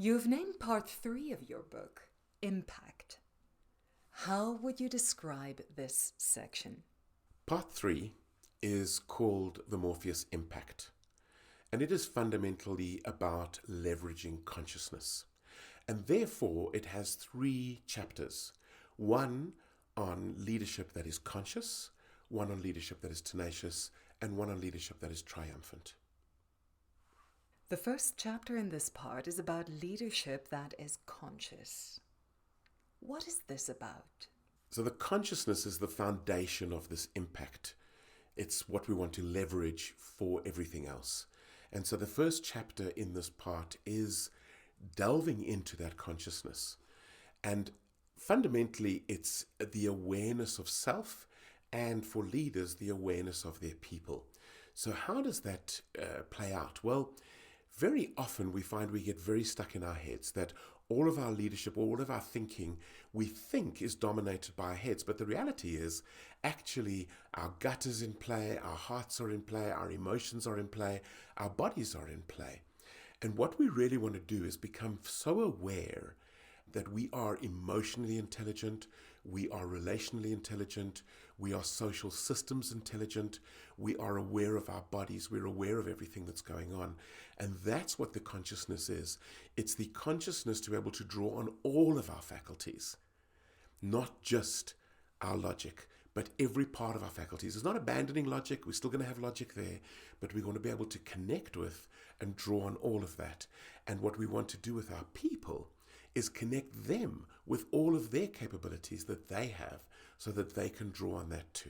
You've named part 3 of your book, Impact. How would you describe this section? Part 3 is called the Morpheus Impact, and it is fundamentally about leveraging consciousness. And therefore, it has 3 chapters. One on leadership that is conscious, one on leadership that is tenacious, and one on leadership that is triumphant. The first chapter in this part is about leadership that is conscious. What is this about? So the consciousness is the foundation of this impact. It's what we want to leverage for everything else. And so the first chapter in this part is delving into that consciousness. And fundamentally, it's the awareness of self, and for leaders, the awareness of their people. So how does that play out? Well, very often we find we get very stuck in our heads that all of our leadership, all of our thinking, we think is dominated by our heads. But the reality is actually our gut is in play, our hearts are in play, our emotions are in play, our bodies are in play. And what we really want to do is become so aware that we are emotionally intelligent, we are relationally intelligent, we are social systems intelligent, we are aware of our bodies, we're aware of everything that's going on. And that's what the consciousness is. It's the consciousness to be able to draw on all of our faculties, not just our logic, but every part of our faculties. It's not abandoning logic, we're still going to have logic there, but we want to be able to connect with and draw on all of that. And what we want to do with our people is connect them with all of their capabilities that they have so that they can draw on that too.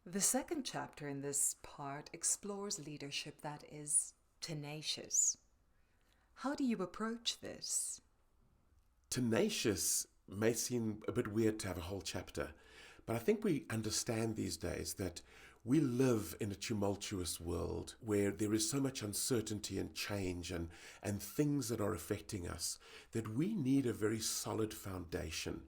The second chapter in this part explores leadership that is tenacious. How do you approach this? Tenacious may seem a bit weird to have a whole chapter, but I think we understand these days that we live in a tumultuous world where there is so much uncertainty and change and things that are affecting us that we need a very solid foundation.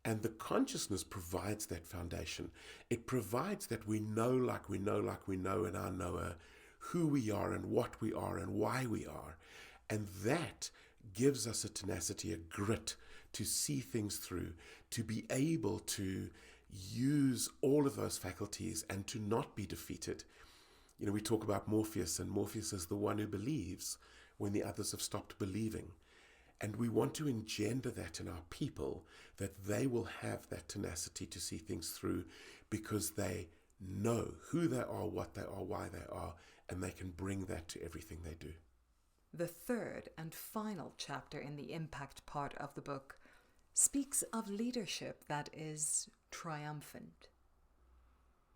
And the consciousness provides that foundation. It provides that we know like we know in our knower who we are and what we are and why we are. And that gives us a tenacity, a grit to see things through, to be able to use all of those faculties and to not be defeated. You know, we talk about Morpheus, and Morpheus is the one who believes when the others have stopped believing. And we want to engender that in our people, that they will have that tenacity to see things through because they know who they are, what they are, why they are, and they can bring that to everything they do. The third and final chapter in the impact part of the book speaks of leadership that is triumphant.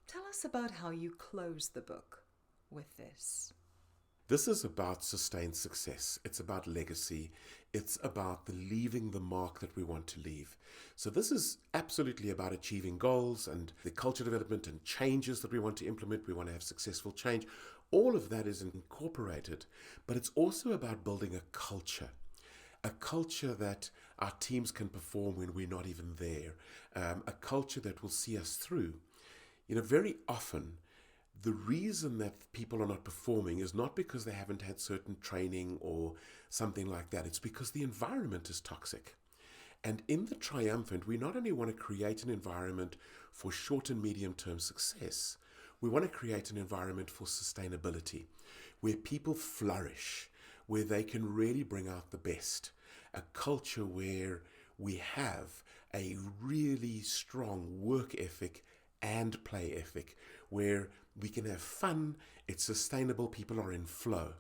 Tell us about how you close the book with this. This is about sustained success. It's about legacy. It's about leaving the mark that we want to leave. So this is absolutely about achieving goals and the culture development and changes that we want to implement. We want to have successful change. All of that is incorporated, but it's also about building a culture that our teams can perform when we're not even there, a culture that will see us through. You know, very often, the reason that people are not performing is not because they haven't had certain training or something like that. It's because the environment is toxic. And in the Triumphant, we not only want to create an environment for short and medium term success, we want to create an environment for sustainability, where people flourish, where they can really bring out the best. A culture where we have a really strong work ethic and play ethic, where we can have fun, it's sustainable, people are in flow.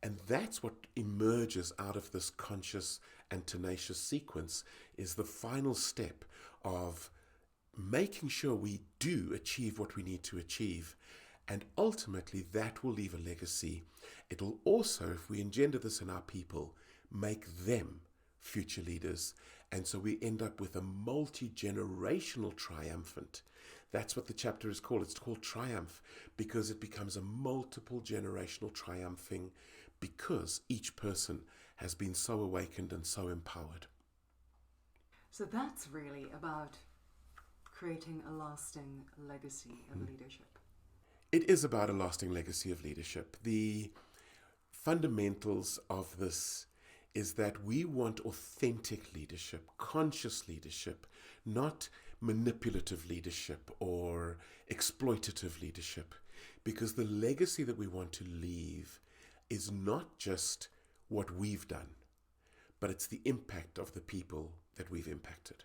And that's what emerges out of this conscious and tenacious sequence, is the final step of making sure we do achieve what we need to achieve. And ultimately, that will leave a legacy. It'll also, if we engender this in our people, make them future leaders. And so we end up with a multi-generational triumphant. That's what the chapter is called. It's called Triumph because it becomes a multiple generational triumphing because each person has been so awakened and so empowered. So that's really about creating a lasting legacy of leadership. It is about a lasting legacy of leadership. The fundamentals of this is that we want authentic leadership, conscious leadership, not manipulative leadership or exploitative leadership, because the legacy that we want to leave is not just what we've done, but it's the impact of the people that we've impacted.